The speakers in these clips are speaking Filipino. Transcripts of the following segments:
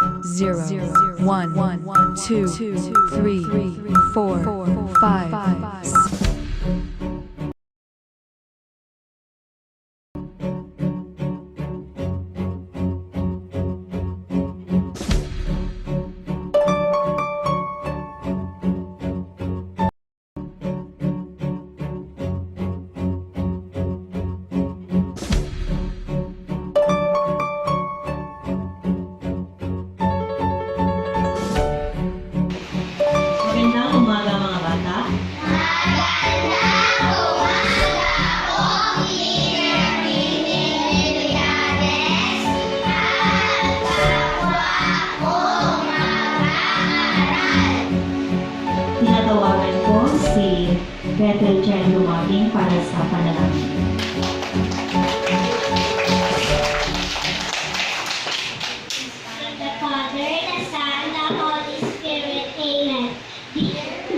0, 1, 2, 3, 4, 5. Magandang umaga mga bata. Tinatawagan ko si Bethel Chen Lumabing para sa panalangin. The Father, the Son, the Holy Spirit. Amen.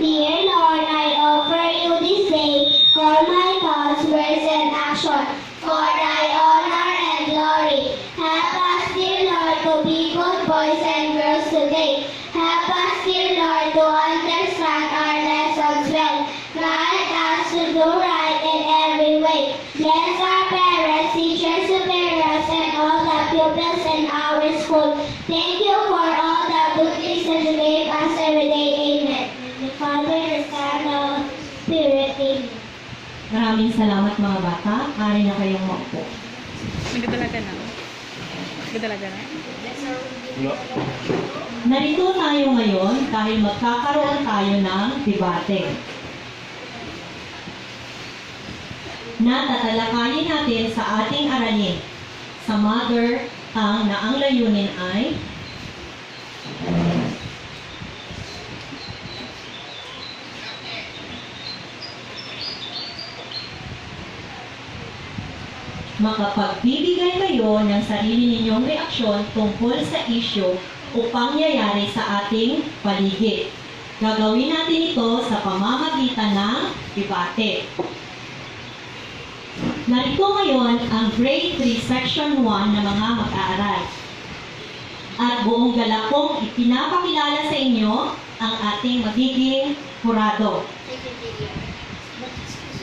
Dear Lord, I offer you this day all my thoughts, words, and action for thy honor and glory. Help us, dear Lord, to be good boys and girls today. Help us, dear Lord, to understand our lessons well. Guide us to do right in every way. Bless our parents, teachers, superiors, and all the pupils in our school. Thank you for all the good things that you gave us every day. Amen. In the Father, the Son, the Holy Spirit. Amen. Maraming salamat mga bata. Maaari na kayong maupo. Nagdadalaga na. Nagdadalaga na. Narito tayo ngayon dahil magkakaroon tayo ng debate. Na tatalakayin natin sa ating aralin sa mother tongue na ang layunin ay makapagbibigay kayo ng sarili ninyong reaksyon tungkol sa issue o pangyayari sa ating paligid. Gagawin natin ito sa pamamagitan ng debate. Narito ngayon ang Grade 3 Section 1 na mga mag-aaral. At buong galak kong ipinapakilala sa inyo ang ating magiging hurado.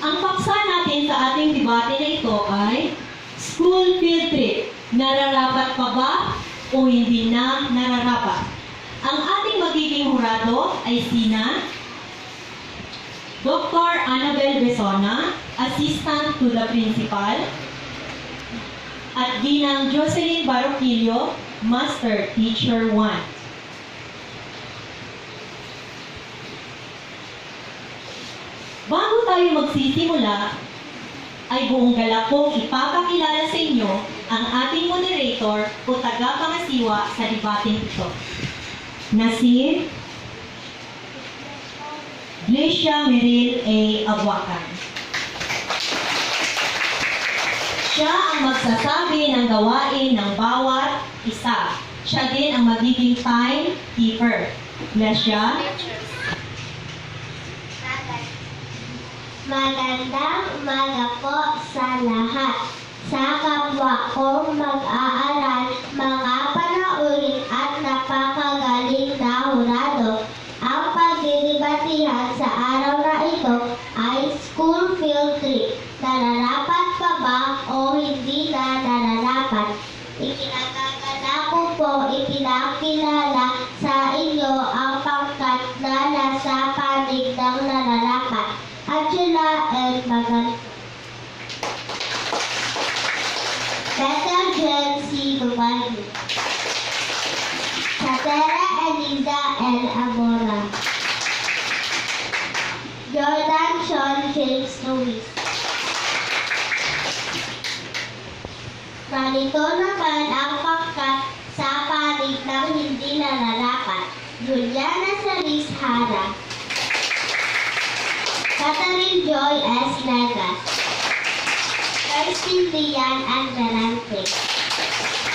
Ang paksa natin sa ating debate na ito ay school field trip. Nararapat pa ba o hindi na nararapat? Ang ating magiging hurado ay sina Dr. Annabel Besona, Assistant to the Principal, at Ginang Jocelyn Baroquillo, Master Teacher 1. Bago tayo magsisimula, ay buong galak kong ipapakilala sa inyo ang ating moderator o tagapangasiwa sa debating ito, na si Glecia Meril A. Abuacan. Siya ang magsasabi ng gawain ng bawat isa. Siya din ang magiging time keeper. Glecia? Magandang umaga po sa lahat. Sa kapwa kong mag-aaral, mga panauhin at napakagaling na hurado, ang pagdidibatihan sa araw na ito ay school field trip. Nararapat pa ba o hindi na nararapat? Ikinagagala ko po ipinakilala sa inyo ang pangkat na nasa panig ng nararapat. Angela and Magan. Bethel Jen C. Gubali. Satera Eliza L. Amora. Jordan Sean James Lewis. Narito naman ang pangkat sa panig ng hindi nararapat. Juliana Saris Hara. Catherine Joy S. Negas. Kirstin Lian Andarante.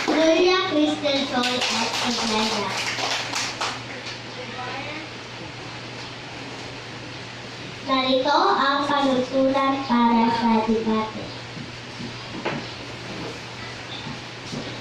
Gloria Crystal Joy S. Iglesias. Narito ang panutulan para sa debate.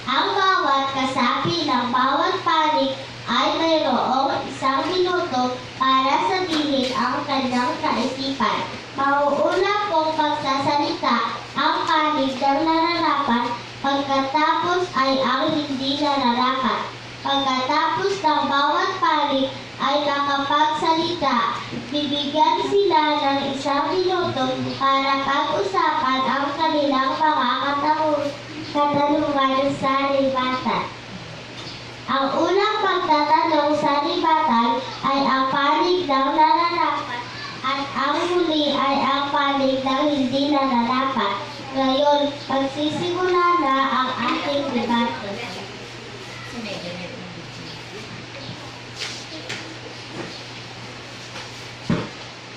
Ang bawat kasapi ng bawat panig panig ay mayroong 1 minuto para sabihin ang kanyang kaisipan. Mauuna pong pagsasalita ang panig ng nararapat, pagkatapos ay ang hindi nararapat. Pagkatapos ng bawat panig ay nakapagsalita, bibigyan sila ng 1 minuto para pag-usapan ang kanilang mga katanungan sa libatan. Ang unang pagtatanong sa libatan ay ang panig ng nararapat at ang huli ay ang panig ng hindi nararapat. Ngayon, magsisimula na ang ating debate.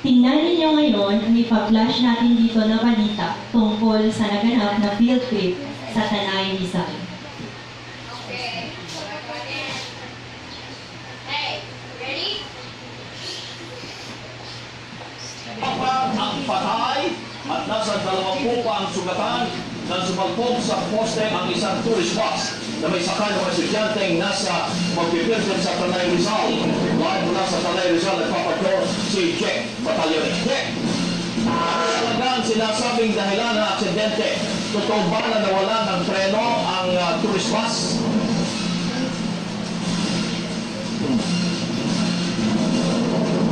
Tingnan ninyo ngayon ang ipa-flash natin dito na balita tungkol sa naganap na field trip sa Tanay Rizal. Apat ang patay at nasa 20 pa ang sugatan nang sumalpog sa poste ang isang tourist bus na may sakay ng mga estudyanteng nasa magpipirtin sa Tanay Rizal. Live mula sa Tanay Rizal nagpapagdor si Jack Batalyon. Jack! Ano ang sinasabing dahilan ng aksidente? Totoo ba na nawalan ng preno ang tourist bus?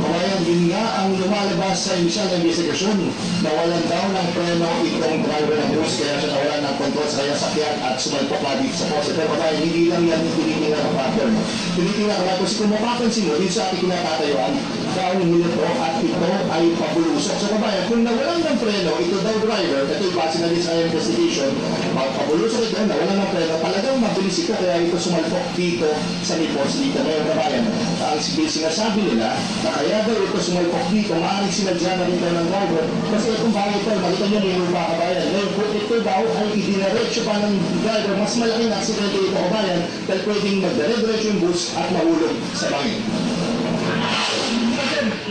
Kawayan, yun nga ang lumalabas sa inisyal na investigasyon. Nawalan daw ng preno itong driver ng bus kaya siya nawalan ng kontrol sa kanyang sakyan at sumalpok na dito sa poste. Pero kaya hindi lang yan yung tinitingnan ng pattern. Tinitingnan ka kasi kung mapapansin mo, dito sa ating kinatatayuan, daw yung nito at ito ay pabulusok. So kabayan, kung nawalan ng preno, ito daw driver, ito yung base na din sa investigation, pabulusok ito, nawalan ng preno, talagang mabilis ito kaya ito sumalpok dito sa poste dito. Ngayon kabayan, ang sinasabi nila na kaya daw ito sumalpok dito, maaaring sinadya na rin daw ng driver. Kasi itong bahay ito, makita nyo may lupa kabayan. Ngayon kung ito daw ay idinaretso pa ng driver, mas malaking aksidente ito kabayan dahil pwedeng magdare-diretso yung bus at mahulog sa bangin.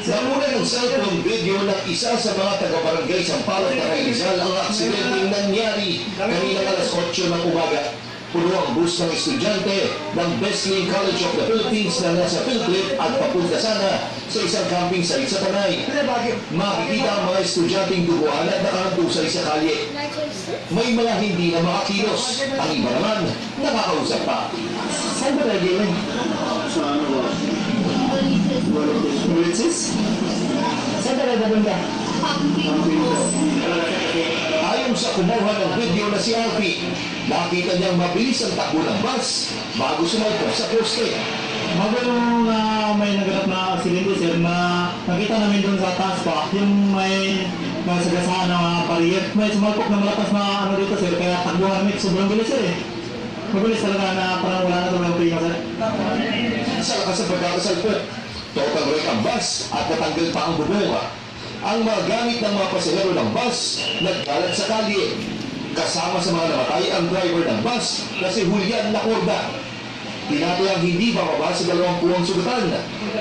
Namuna ng cellphone video ng isa sa mga taga-barangay Sampaloc, Tanay Rizal ang aksidenteng nangyari kaninang alas 8 ng umaga. Puno ang bus ng estudyante ng Wesleyan College of the Philippines na nasa field trip at papunta sana sa isang camping site sa Tanay. Makikita ang mga estudyanteng duguan at nakahandusay sa kalye. May mga hindi na makakilos. Ang iba naman, nakakausap pa. Saan ba tayo gawin? Sa ano ba? Polices? Saan tayo gawin ka? Ayon sa kumuha ng video na si Alfie, nakita niyang mabilis ang takbo ng bus bago sumalpok sa poste. Magulong may naganap na aksidente sir na nakita namin doon sa taas pa, yung may nasagasaan ng barrier. May sumalpok na malakas na ano dito sir, kaya takbuhan namin sobrang bilis sir eh. Mabilis talaga na parang wala na talagang prima sir. Sa lakas ng pagkakasalpok, total wreck ang bus at natanggal pa ang bubong. Ang mga gamit ng mga pasahero ng bus nagkalat sa kalye. Kasama sa mga namatay ang driver ng bus na si Julian Lacorda. Tinatayang hindi bababa sa 20 sugatan,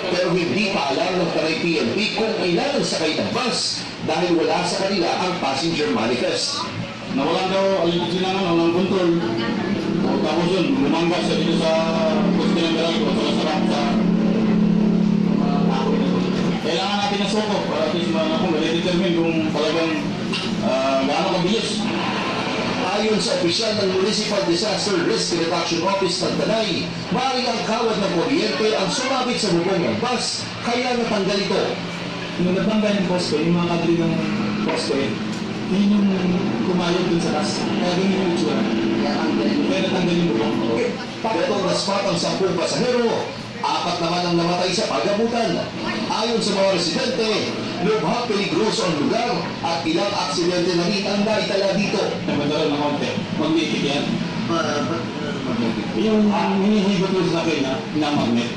pero hindi pa alam ng Tanay PNP kung ilan ang sakay ng bus dahil wala sa kanila ang passenger manifest. Nawalan daw alinsilangan ng kontrol. Tapos yun, lumangga siya dito sa poste ng Garalgo, sa sarap sa kailangan natin ng soko para at least ma-determine kung talagang gaano kabilis. Ayon sa opisyal ng Municipal Disaster Risk Reduction Office ng Tanay, maaaring ang kawad ng kuryente ang sumabit sa bubong ng bus, kaya natanggal ito. Nung natanggal yung poste, yung mga kadri ng poste, yun yung kumayod dun sa taas. Kaya ganyan yung itsura. Kaya natanggal yung bubong. Pero naspat ang 10 pasahero, 4 naman ang namatay sa pagabutan. Ayon sa mga residente, lubhang peligroso ang lugar at ilang aksidente na rin ang naitala dito. Nagmadala ng konti. Magnetic yan. Yung hinihigot mo sa akin na magnet.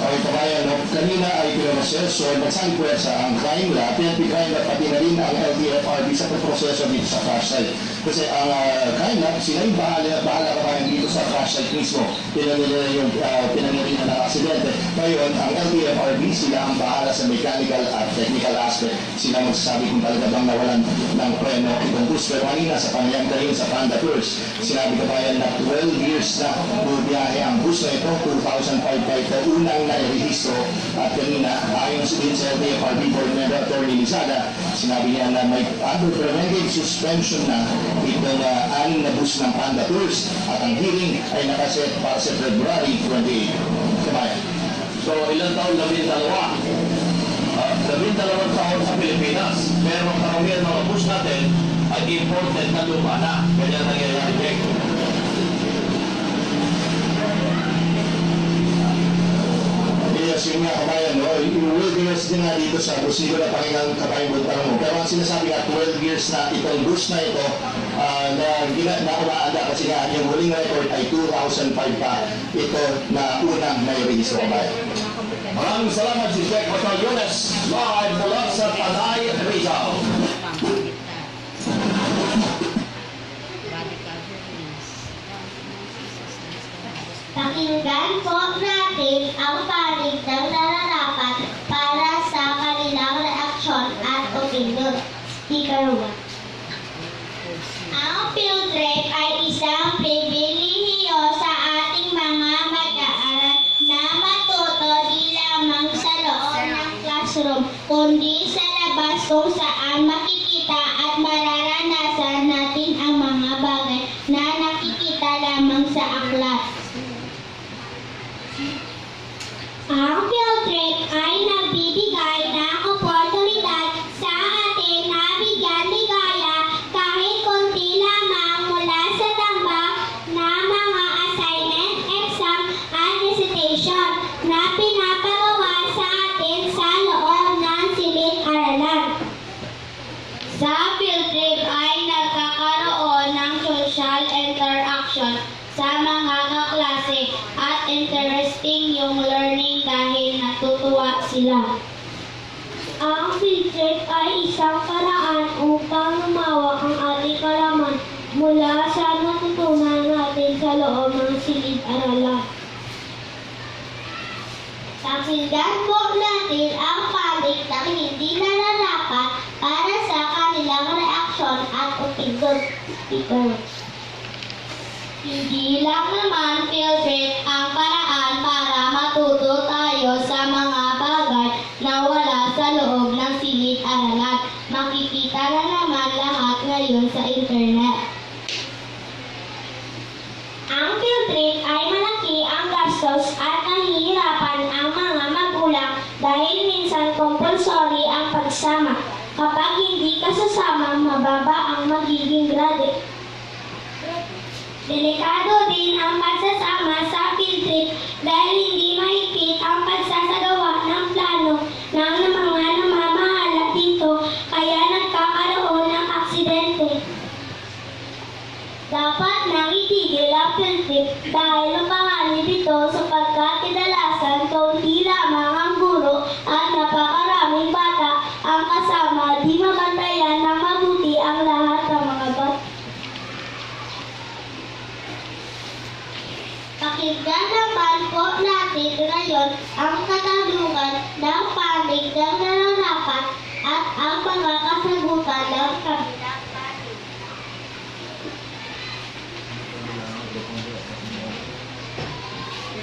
Okay, kabayan. kabayan, no, kanina ay pinoproseso, nagsali puwersa ang crime lab, PNP crime lab, pati na rin ang LTFRB sa proseso dito sa crash site. Kasi ang crime lab, sila yung bahala kabayan dito sa crash site mismo. Pinangyarihan ng aksidente. Ngayon, ang LTFRB, sila ang bahala sa mechanical at technical aspect. Sila magsasabi kung talaga bang nawalan ng preno itong bus. Pero kanina sa panayang tayo sa Panda Tours, sinabi kabayan na 12 years na bumiyahe ang bus na ito, 2005 pa ito unang nairehistro. At kanina, ayon sa LTFRB Board Member Attorney Lizada, sinabi niya na may under preventive suspension na itong 6 na bus ng Panda Tours at ang hearing ay nakaset para sa February 28. Kabayan. So, ilang taon? 12. 12 taon sa Pilipinas. Pero karamihan mga bus natin ay imported na lupa na. Kaya nangyayari check. Yes, yun nga kabayan, no? Will years din nga dito sa bus, hindi ko na pakinggan kabayan mo. Pero ang sinasabi nga, 12 years na itong bus na ito, na umaanda kasi nga yung huling record ay 2005 pa ito na unang nairehistro kabayan. Maraming salamat si Jack Batallones, live mula sa Tanay, Rizal. Pakinggan po natin ang panig ng nararapat para sa kanilang reaksyon at opinion. Speaker 1. Ang field trip ay isang pribilehiyo sa ating mga mag-aaral na matuto di lamang sa loob ng classroom, kundi sa labas kung saan makikita at mararanasan natin ang mga bagay na nakikita lamang sa aklat. Ang field trip ay nagbibigay ng oportunidad sa atin na bigyan ligaya kahit konti lamang mula sa tambak na mga assignment, exam at recitation na pinapagawa sa atin sa loob ng silid-aralan. Sa field trip ay nagkakaroon ng social interaction sa mga kaklase at interesting yung learning dahil natutuwa sila. Ang field trip ay isang paraan upang lumawak ang ating kalaman mula sa natutunan natin sa loob ng silid-aralan. Pakinggan po natin ang panig ng hindi nararapat para sa kanilang reaksyon at opinion. Speaker. Hindi lang naman field trip ang paraan para matuto tayo sa mga bagay na wala sa loob ng silid-aralan. Makikita na naman lahat ngayon sa internet. Ang field trip ay malaki ang gastos at nahihirapan ang mga magulang dahil minsan compulsory ang pagsama. Kapag hindi ka sasama, mababa ang magiging grade. Delikado din ang pagsasama sa field trip dahil hindi mahigpit ang pagsasagawa ng plano ng mga namamahala dito kaya nagkakaroon ng aksidente. Dapat nang itigil ang field trip dahil mapanganib ito sapagkat kadalasan kaunti lamang ang guro at napakaraming bata ang kasama, di mabantayan ng mabuti ang lahat ng mga bata. Pakinggan naman po natin ngayon ang katanungan ng panig ng nararapat at ang mga kasagutan ng kabilang panig.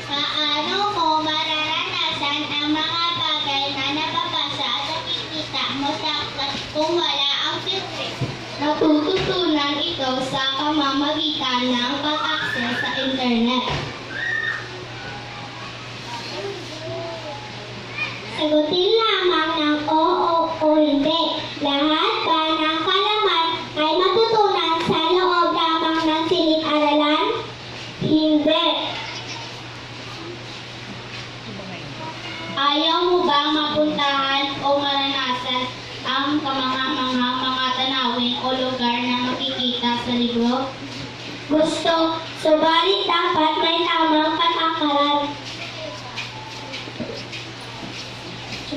Paano mo mararanasan ang mga bagay na nababasa at nakikita mo sa aklat kung wala ang field trip? Natututunan ito sa pamamagitan ng pag-access sa internet. Sagutin lamang ng oo o hindi. Lahat ba ng kalaman ay matutunan sa loob lamang ng silid-aralan? Hindi. Ayaw mo bang mapuntahan o maranasan ang mga tanawin o lugar na makikita sa libro? Gusto, subalit dapat may tamang patakaran.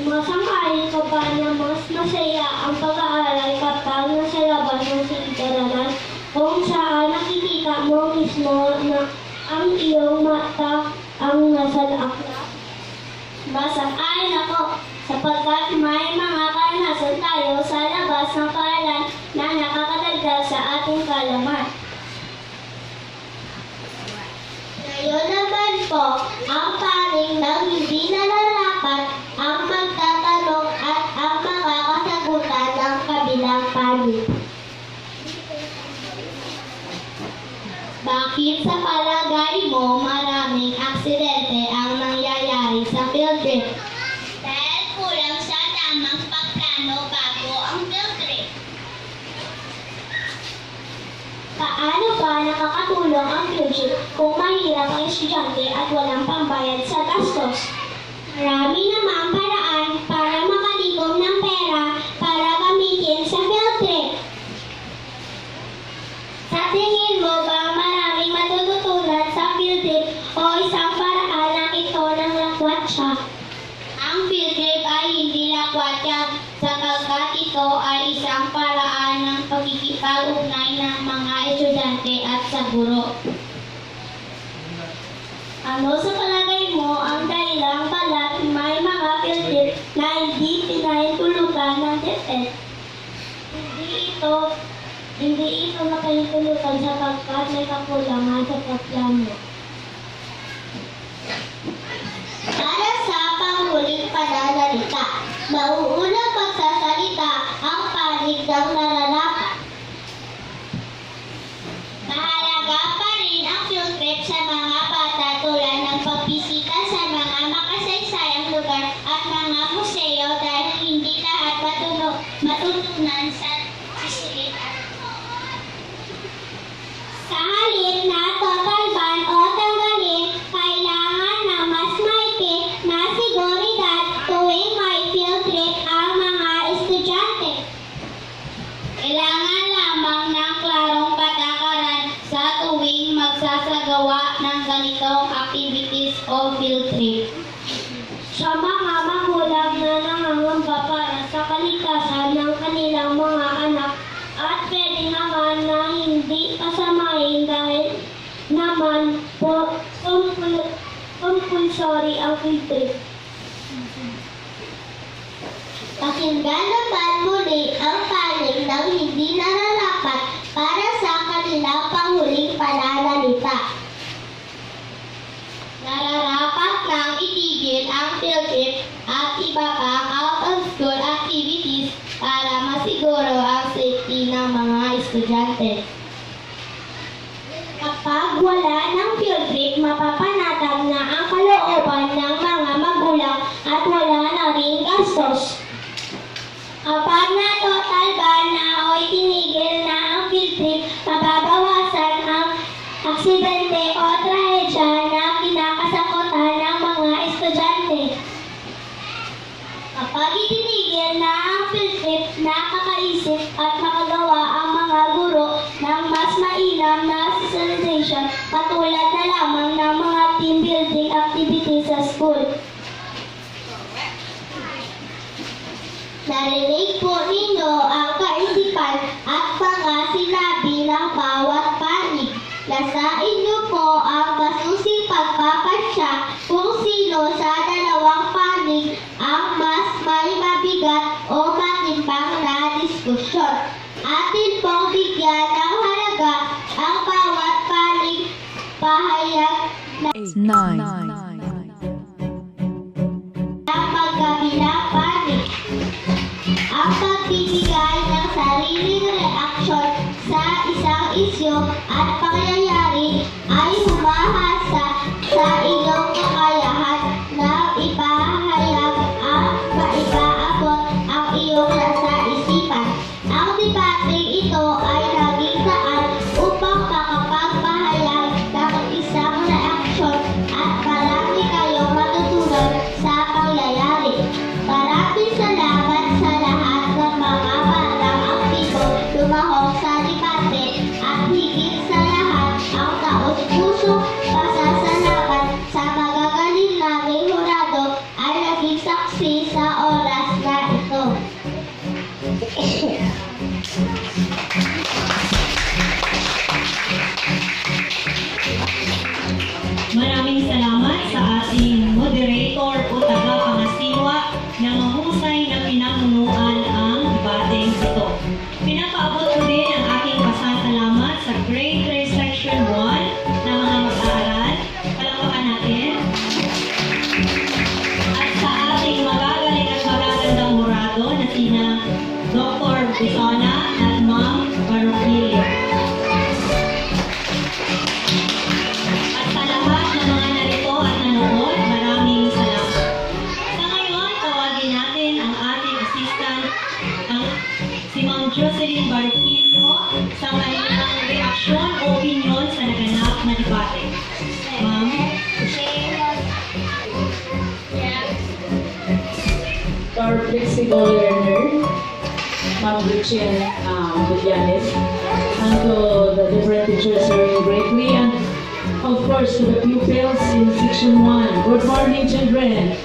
Sumasang-ayon ka ba na mas masaya ang pag-aaral kapag nasa labas ng silid-aralan kung saan nakikita mo mismo na ang iyong mata ang nasa akla? Masang-ayon ako sapagkat may mga karanasan tayo sa labas ng paaralan na nakakadagdag sa ating kaalaman. Ngayon naman po, ang paring ng hindi nararapat ang magtatanong at ang makakasagutan ng kabilang panig. Bakit sa palagay mo maraming aksidente ang nangyayari sa field trip? Dahil kulang sa tamang pagplano bago ang field trip. Paano ba nakakatulong ang field trip kung mahirap ang estudyante at walang pambayad sa gastos? Marami namang paraan para makalikom ng pera para gamitin sa field trip. Sa tingin mo ba maraming matututunan sa field trip o isang paraan na ito ng lakwatsa? Ang field trip ay hindi lakwatsa sapagkat ito ay isang paraan ng pagkikipag-ugnay ng mga estudyante at sa guro. Ano sa palagay mo ang dahilan balat may mga field trip na hindi pinahintulutan ng DepEd? Hindi ito napahintulutan sapagkat may kakulangan sa pagplano. Para sa panghuling pananalita, mauunang magsasalita ang panig ng nararapat. Mahalaga pa rin ang field trip sa mga bata tulad ng pagbisita sa mga makasaysayang lugar at mga museo dahil hindi lahat matutunan sa sisilid. Sa halip na total ban o tanggalin, kailangan na mas maigit na seguridad tuwing may field trip ang mga estudyante. Kailangan lamang ng klarong patakaran sa tuwing magsasagawa ng ganitong activities o field trip. Sa mga magulang na nangangamba para sa kaligtasan ng kanilang mga anak at pwede naman na hindi kasamahin dahil naman po compulsory ang field trip. Pakinggan naman muli ang panig ng hindi nararapat para sa kanilang panghuling pananalita. Nararapat nang itigil ang field trip at iba pang out-of-school activities para masiguro ang safety ng mga estudyante. Kapag wala ng field trip, mapapanatag na ang kalooban ng mga magulang at wala na rin gastos. Kapag na-total ban na o itinigil na ang field trip, mababawasan ang aksidente o trahedya na kinakasakutan ng mga estudyante. Kapag itinigil na ang field trip, nakakaisip at nakagawa ang mga guro ng mas mainam na socialization katulad na lamang ng mga team building activities sa school. Narinig po ninyo ang kaisipan at mga sinabi ng bawat panig. Nasa inyo po ang masusing pagpapasya kung sino sa dalawang panig ang mas may mabigat o matimbang na diskusyon. Atin pong bigyan ng halaga ang bawat panig pahayag na 9, magkabilang panig. Ang pagbibigay ng sariling reaksyon sa isang isyu at pangyayari ay humahasa sa iyong kakayahan na ipahayag at maipaabot ang iyong nasa isipan. Ang debateng ito ay naging daan upang makapagpahayag ng isang reaksyon at marami kayong matutunan sa pangyayari. Maraming salamat sa lahat ng mga batang aktibo lumahok sa debate at higit sa lahat ang taos-pusong pasasalamat sa magagaling naming hurado ay naging saksi sa oras principal learner, Ma'am Gretchen Villanes, and to the different teachers serving greatly, and of course to the pupils in Section 1. Good morning, children.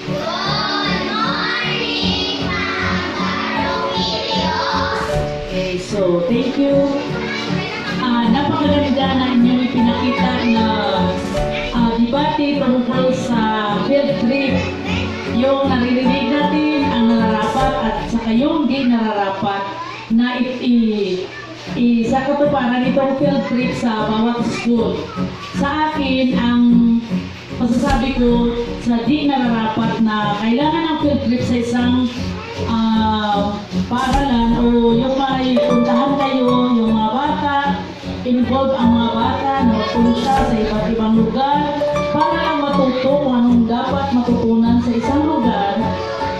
Okay, so thank you. Napakaganda na inyong ipinakita na debate tungkol sa field trip. Yung naririnig natin ang nararapat at saka yung di nararapat na sa katuparan itong field trip sa bawat school. Sa akin, ang masasabi ko sa di nararapat na kailangan ng field trip sa isang paaralan o yung may puntahan kayo, yung mga bata, involve ang mga bata na magpunta sa iba't ibang lugar para lang matuto kung anong dapat matutunan sa isang lugar.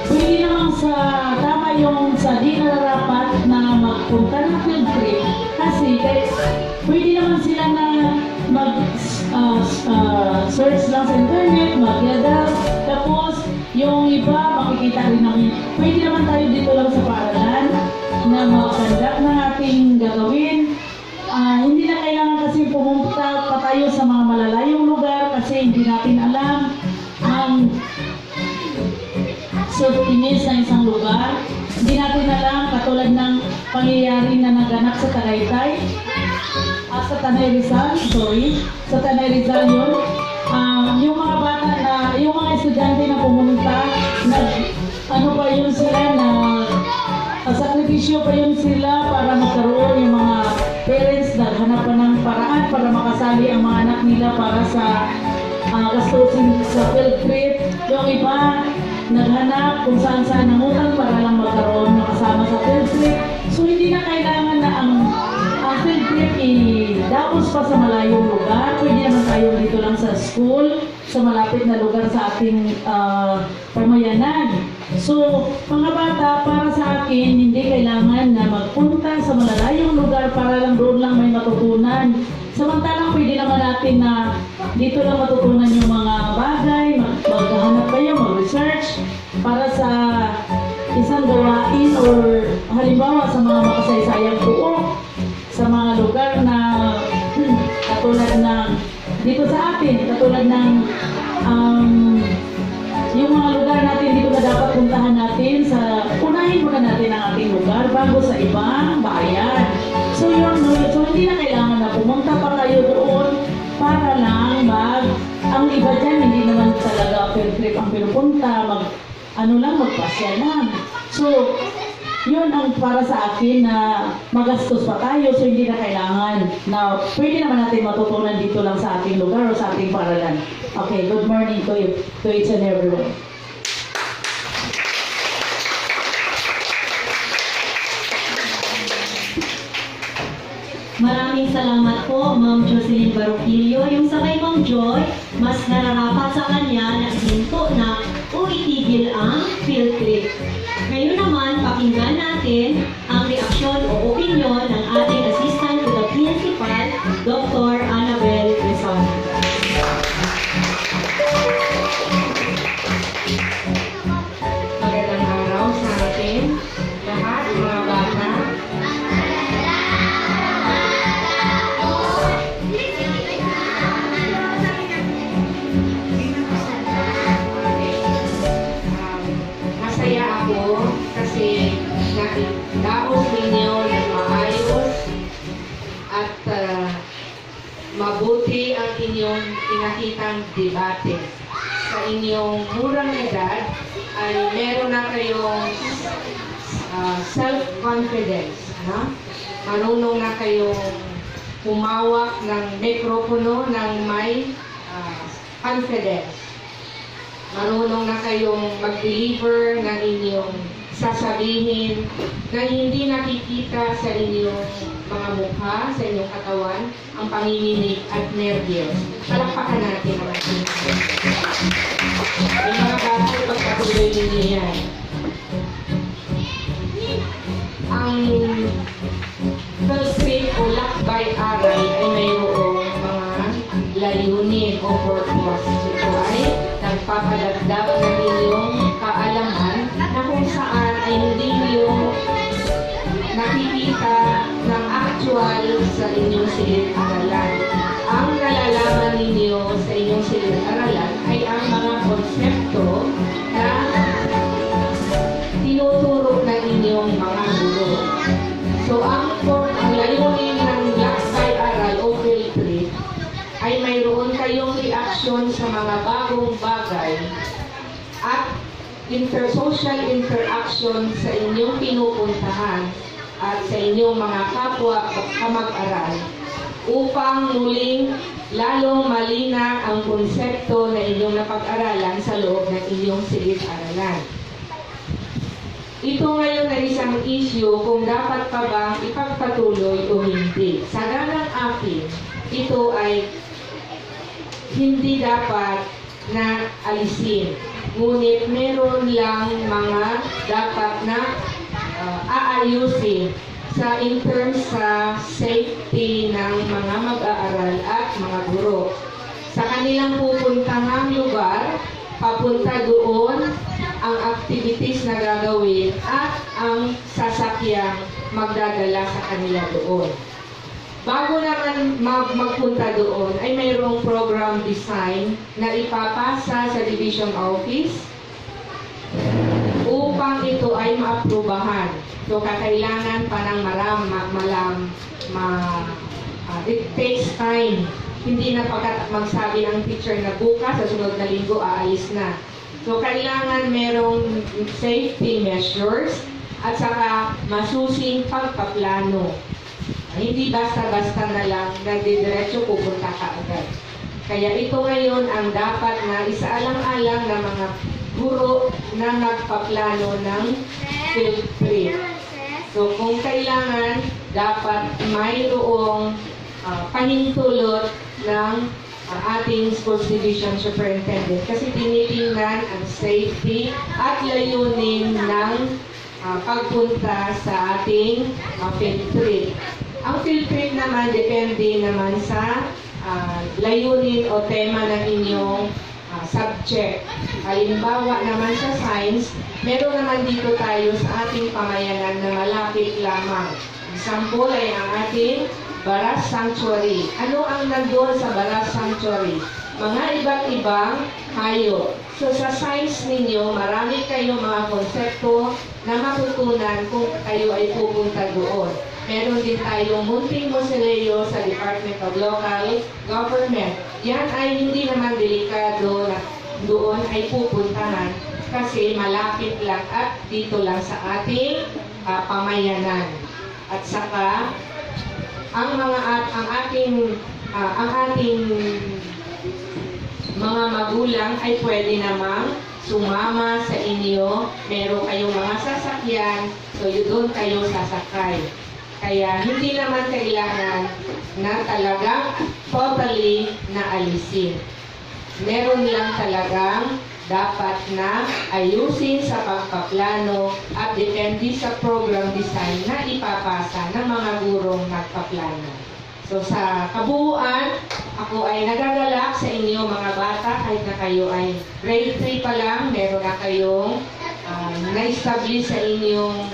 Pwede naman sa tama yung sa di nararapat na magpunta ng field trip kasi pwede naman sila na search lang sa internet, mag-gather, tapos yung iba makikita rin namin. Pwede naman tayo dito lang sa paaralan na mag-conduct ng ating gagawin. Hindi na kailangan kasi pumunta pa tayo sa mga malalayong lugar kasi hindi natin alam ang surtinis ng isang lugar. Hindi natin alam katulad ng pangyayari na naganap sa Tagaytay, sa Tanay Rizal, sa Tanay Rizal yun. Yung mga bata na, yung mga estudyante na pumunta, pa yun sila na sakripisyo pa yun sila para magkaroon yung mga parents naghanap pa ng paraan para makasali ang mga anak nila para sa gastusin sa field trip. Yung iba naghanap kung saan nangutang para lang magkaroon makasama sa field trip. So hindi na kailangan na ang field trip daos pa sa malayong lugar. Pwede naman tayo dito lang sa school, sa malapit na lugar sa ating pamayanan. So, mga bata, para sa akin, hindi kailangan na magpunta sa malalayong lugar para lang doon lang may matutunan. Samantalang pwede naman natin na dito lang matutunan yung mga bagay, maghahanap kayo, mag-research para sa isang gawain or halimbawa sa mga makasaysayang buo sa mga lugar na katulad ng dito sa atin, katulad ng yung mga lugar natin dito na dapat puntahan natin sa unahin muna natin ang ating lugar bago sa ibang bayan. So yun, so hindi na kailangan na pumunta pa kayo doon para lang ang iba dyan hindi naman talaga field trip ang pinupunta, magpasya lang. So yun ang para sa akin na magastos pa tayo, so hindi na kailangan na pwede naman natin matutunan dito lang sa ating lugar o sa ating paaralan. Okay, good morning to each and everyone. Maraming salamat po, Ma'am Jocelyn Baroquillo. Yung sa kay Ma'am Joy, mas nararapat sa kanya na hinto na o itigil ang field trip. Ngayon naman, pakinggan natin ang reaksyon o opinyon ng ating Assistant to the Principal, Dr. Annabel Rizal. Magandang araw sa atin lahat, mga bata. Masaya ako kasi daos ninyo ng maayos at mabuti ang inyong pinakitang debate. Sa inyong murang edad ay meron na kayong self-confidence. Marunong na kayong humawak ng mikropono ng may confidence. Marunong na kayong mag-deliver ng inyong sasabihin na hindi nakikita sa inyong mga mukha, sa inyong katawan, ang panginginig at nervyos. Palakpakan natin ang ating yung mga bata, pagpatuloy ninyo yan. Ang filtrate o lakbay-aral ay mayroong mga layunin o purpose. Ito ay nagpapadagdag ng inyong kaalaman na kung saan ay hindi manual sa inyong silid-aralan. Ang nalalaman ninyo sa inyong silid-aralan ay ang mga konsepto na tinuturo ng inyong mga guro. So, ang layunin ng Lakbay-Aral o field trip ay mayroon kayong reaksyon sa mga bagong bagay at social interaction sa inyong pinupuntahan at sa inyong mga kapwa kamag-aral upang muling lalong malinaw ang konsepto na inyong napag-aralan sa loob ng inyong silid-aralan. Ito ngayon ay isang issue kung dapat pa bang ipagpatuloy o hindi. Sa ganang akin, ito ay hindi dapat na alisin. Ngunit meron lang mga dapat na aayusin in terms sa safety ng mga mag-aaral at mga guro. Sa kanilang pupuntahang lugar, papunta doon ang activities na gagawin at ang sasakyang magdadala sa kanila doon. Bago naman magpunta doon, ay mayroong program design na ipapasa sa division office upang ito ay maaprubahan. So, kakailangan pa ng it takes time. Hindi na pagkat magsabi ng teacher na bukas, sa sunod na linggo, aalis na. So, kailangan merong safety measures at saka masusing pagpaplano. Hindi basta-basta na lang na diretso pupunta ka agad. Kaya ito ngayon ang dapat na isaalang-alang ng mga guro na nagpaplano ng field trip. So, kung kailangan, dapat mayroong pahintulot ng ating sports division superintendent kasi tinitingnan ang safety at layunin ng pagpunta sa ating field trip. Ang field trip naman depende naman sa layunin o tema ng inyong subject. Halimbawa naman sa science, meron naman dito tayo sa ating pamayanan na malapit lamang. Example ay ang ating Baras Sanctuary. Ano ang nandoon sa Baras Sanctuary? Mga iba't ibang hayop. So sa science ninyo, marami kayong mga konsepto na matutunan kung kayo ay pupunta doon. Meron din tayong munting musileo sa Department of Local Government. Yan ay hindi naman delikado na doon ay pupuntahan kasi malapit lang at dito lang sa ating pamayanan. At saka ang ating mga magulang ay pwede namang sumama sa inyo. Meron kayong mga sasakyan, so doon kayo sasakay. Kaya hindi naman kailangan na talagang totally na alisin. Meron lang talagang dapat na ayusin sa pagpaplano at depende sa program design na ipapasa ng mga gurong nagpaplano. So sa kabuuan, ako ay nagagalak sa inyo mga bata kahit na kayo ay grade 3 pa lang, meron na kayong na-establish sa inyong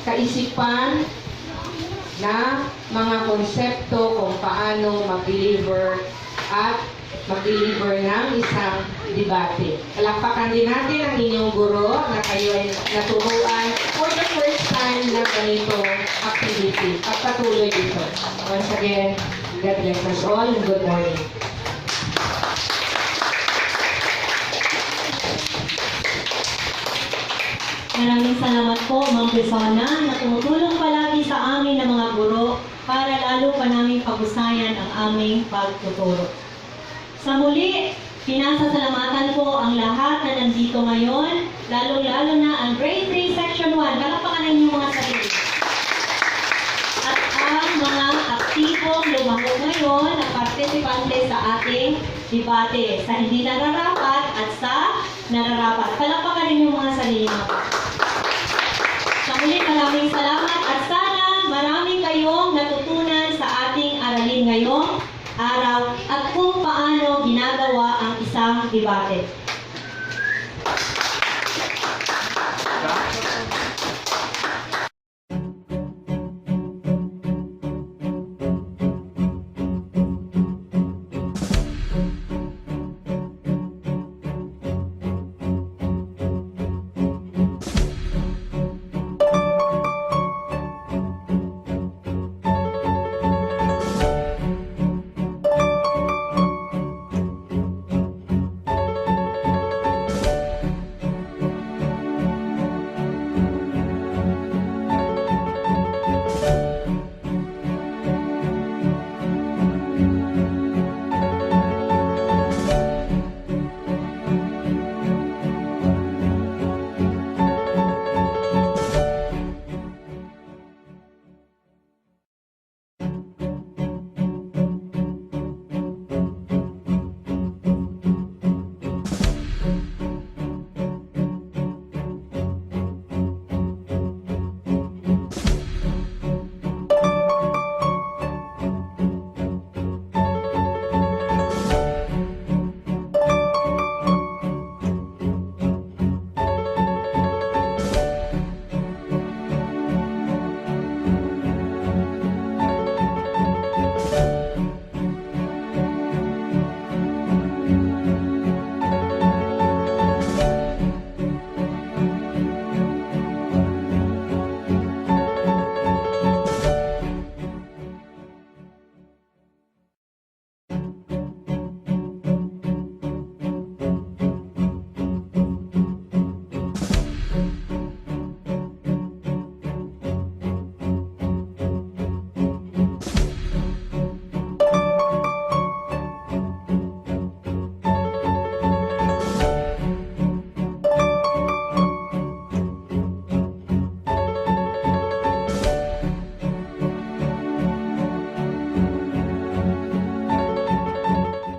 kaisipan na mga konsepto kung paano mag-deliver at mag-deliver ng isang debate. Palakpakan din natin ang inyong guro na kayo ay naturuan for the first time na ganitong activity. Pagpatuloy dito. Once again, God bless us all and good morning. Maraming salamat po, Ma'am Persona, na tumutulong palagi sa amin ng mga guro para lalo pa namin pag-usayan ang aming pagtuturo. Sa muli, pinasasalamatan ko ang lahat na nandito ngayon, lalo-lalo na ang Grade 3 Section 1. Palakpakan niyo mga sarili. At ang mga aktibong lumago ngayon na partisipante sa ating debate, sa hindi nararapat at sa nararapat. Palakpakan niyo mga sarili. Sa muli, maraming salamat at sana marami kayong natutunan sa ating aralin ngayong araw at kung paano ginagawa ang isang debate.